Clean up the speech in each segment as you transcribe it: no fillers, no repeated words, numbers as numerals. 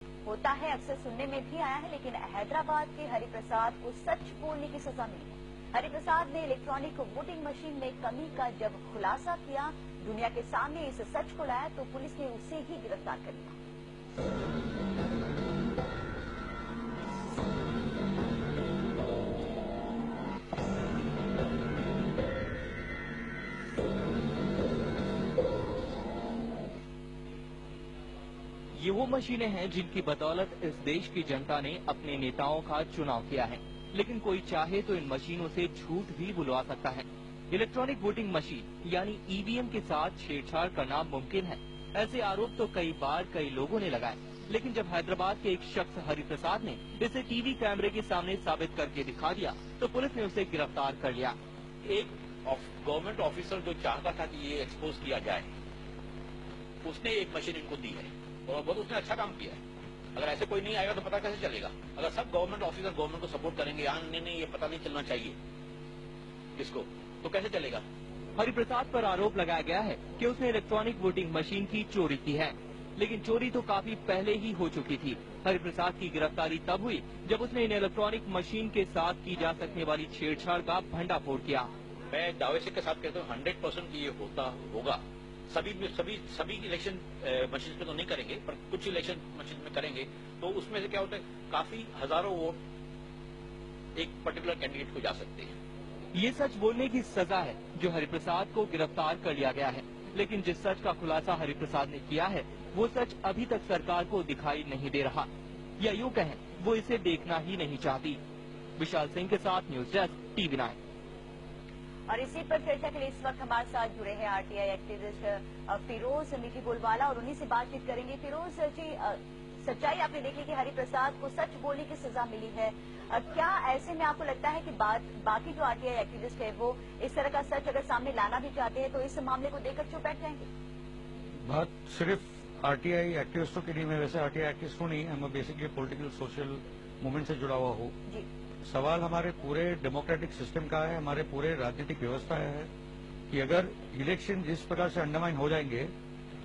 होता है, अक्सर सुनने में भी आया है, लेकिन हैदराबाद के हरिप्रसाद को सच बोलने की सजा मिली है। हरिप्रसाद ने इलेक्ट्रॉनिक वोटिंग मशीन में कमी का जब खुलासा किया, दुनिया के सामने इस सच को लाया, तो पुलिस ने उसे ही गिरफ्तार कर लिया। ये वो मशीनें हैं जिनकी बदौलत इस देश की जनता ने अपने नेताओं का चुनाव किया है, लेकिन कोई चाहे तो इन मशीनों से झूठ भी बुलवा सकता है। इलेक्ट्रॉनिक वोटिंग मशीन यानी ईवीएम के साथ छेड़छाड़ करना मुमकिन है, ऐसे आरोप तो कई बार कई लोगों ने लगाए, लेकिन जब हैदराबाद के एक शख्स हरिप्रसाद ने इसे टीवी कैमरे के सामने साबित करके दिखा दिया, तो पुलिस ने उसे गिरफ्तार कर लिया। एक गवर्नमेंट ऑफिसर जो चाहता था कि ये एक्सपोज किया जाए, उसने एक मशीन इनको दी है और बहुत उसने अच्छा काम किया है। अगर ऐसे कोई नहीं आएगा तो पता कैसे चलेगा? अगर सब गवर्नमेंट ऑफिसर गवर्नमेंट को सपोर्ट करेंगे, नहीं ये पता नहीं चलना चाहिए इसको, तो कैसे चलेगा? हरिप्रसाद पर आरोप लगाया गया है कि उसने इलेक्ट्रॉनिक वोटिंग मशीन की चोरी की है, लेकिन चोरी तो काफी पहले ही हो चुकी थी। हरिप्रसाद की गिरफ्तारी तब हुई जब उसने इन इलेक्ट्रॉनिक मशीन के साथ की जा सकने वाली छेड़छाड़ का भंडाफोड़ किया। मैं दावे से के साथ कहता हूँ 100% ये होगा। सभी इलेक्शन मशीन में तो नहीं करेंगे, पर कुछ इलेक्शन मशीन में करेंगे, तो उसमें से क्या होता है, काफी हजारों वोट एक पर्टिकुलर कैंडिडेट को जा सकते हैं। ये सच बोलने की सजा है जो हरिप्रसाद को गिरफ्तार कर लिया गया है, लेकिन जिस सच का खुलासा हरिप्रसाद ने किया है, वो सच अभी तक सरकार को दिखाई नहीं दे रहा, या यूँ कहें वो इसे देखना ही नहीं चाहती। विशाल सिंह के साथ न्यूज डेस्क TV9। और इसी पर चर्चा के लिए इस वक्त हमारे साथ जुड़े हैं आरटीआई एक्टिविस्ट फिरोज मिठी गोलवाला, और उन्हीं से बातचीत करेंगे। फिरोज जी, सच्चाई आपने देखी कि हरिप्रसाद को सच बोलने की सजा मिली है, क्या ऐसे में आपको लगता है कि बाकी जो आरटीआई एक्टिविस्ट है वो इस तरह का सच अगर सामने लाना भी चाहते हैं तो इस मामले को देखकर चुप बैठ जाएंगे? बात सिर्फ आरटीआई एक्टिविस्टों की नहीं, मैं वैसे आरटीआई एक्टिविस्ट हूँ नहीं, मैं बेसिकली पॉलिटिकल सोशल मूवमेंट से जुड़ा हुआ हूँ। सवाल हमारे पूरे डेमोक्रेटिक सिस्टम का है, हमारे पूरे राजनीतिक व्यवस्था है कि अगर इलेक्शन जिस प्रकार से अंडरमाइन हो जाएंगे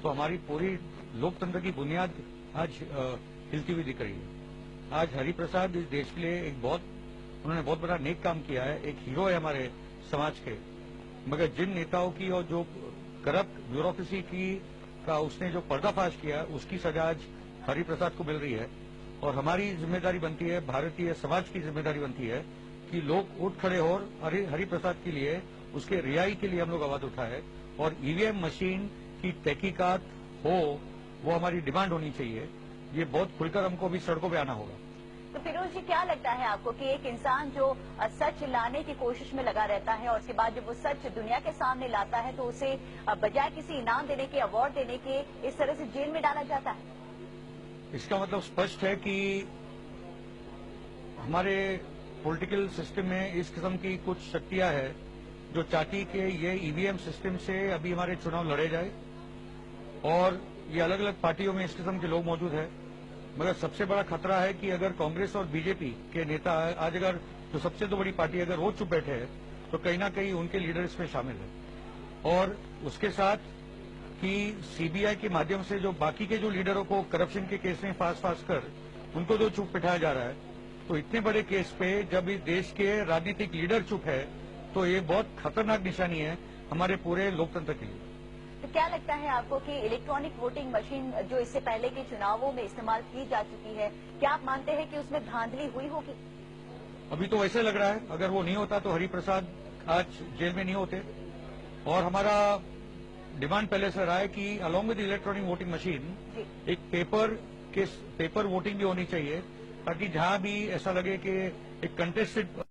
तो हमारी पूरी लोकतंत्र की बुनियाद आज हिलती हुई दिख रही है। आज हरिप्रसाद इस देश के लिए उन्होंने बहुत बड़ा नेक काम किया है, एक हीरो है हमारे समाज के, मगर जिन नेताओं की और जो करप्ट ब्यूरोक्रेसी का उसने जो पर्दाफाश किया, उसकी सजा आज हरिप्रसाद को मिल रही है। और हमारी जिम्मेदारी बनती है, भारतीय समाज की जिम्मेदारी बनती है कि लोग उठ खड़े हो और हरिप्रसाद के लिए, उसके रिहाई के लिए हम लोग आवाज उठाए, और ईवीएम मशीन की तहकीकात हो, वो हमारी डिमांड होनी चाहिए। ये बहुत खुलकर हमको अभी सड़कों पे आना होगा। तो फिरोज जी, क्या लगता है आपको कि एक इंसान जो सच लाने की कोशिश में लगा रहता है और उसके बाद जब वो सच दुनिया के सामने लाता है तो उसे बजाय किसी इनाम देने के, अवार्ड देने के, इस तरह से जेल में डाला जाता है? इसका मतलब स्पष्ट है कि हमारे पॉलिटिकल सिस्टम में इस किस्म की कुछ शक्तियां हैं जो चाहती कि ये ईवीएम सिस्टम से अभी हमारे चुनाव लड़े जाए, और ये अलग अलग पार्टियों में इस किस्म के लोग मौजूद हैं। मगर सबसे बड़ा खतरा है कि अगर कांग्रेस और बीजेपी के नेता आज अगर जो सबसे तो बड़ी पार्टी अगर वो चुप बैठे हैं तो कहीं ना कहीं उनके लीडर इसमें शामिल है, और उसके साथ कि सीबीआई के माध्यम से जो बाकी के जो लीडरों को करप्शन के केस में फांस कर उनको जो चुप बिठाया जा रहा है, तो इतने बड़े केस पे जब इस देश के राजनीतिक लीडर चुप है तो ये बहुत खतरनाक निशानी है हमारे पूरे लोकतंत्र के लिए। तो क्या लगता है आपको कि इलेक्ट्रॉनिक वोटिंग मशीन जो इससे पहले के चुनावों में इस्तेमाल की जा चुकी है, क्या आप मानते हैं कि उसमें धांधली हुई होगी? अभी तो वैसे लग रहा है, अगर वो नहीं होता तो हरिप्रसाद आज जेल में नहीं होते। और हमारा डिमांड पहले से रहा है कि along with electronic voting machine एक पेपर वोटिंग भी होनी चाहिए, ताकि जहां भी ऐसा लगे कि एक कंटेस्टेड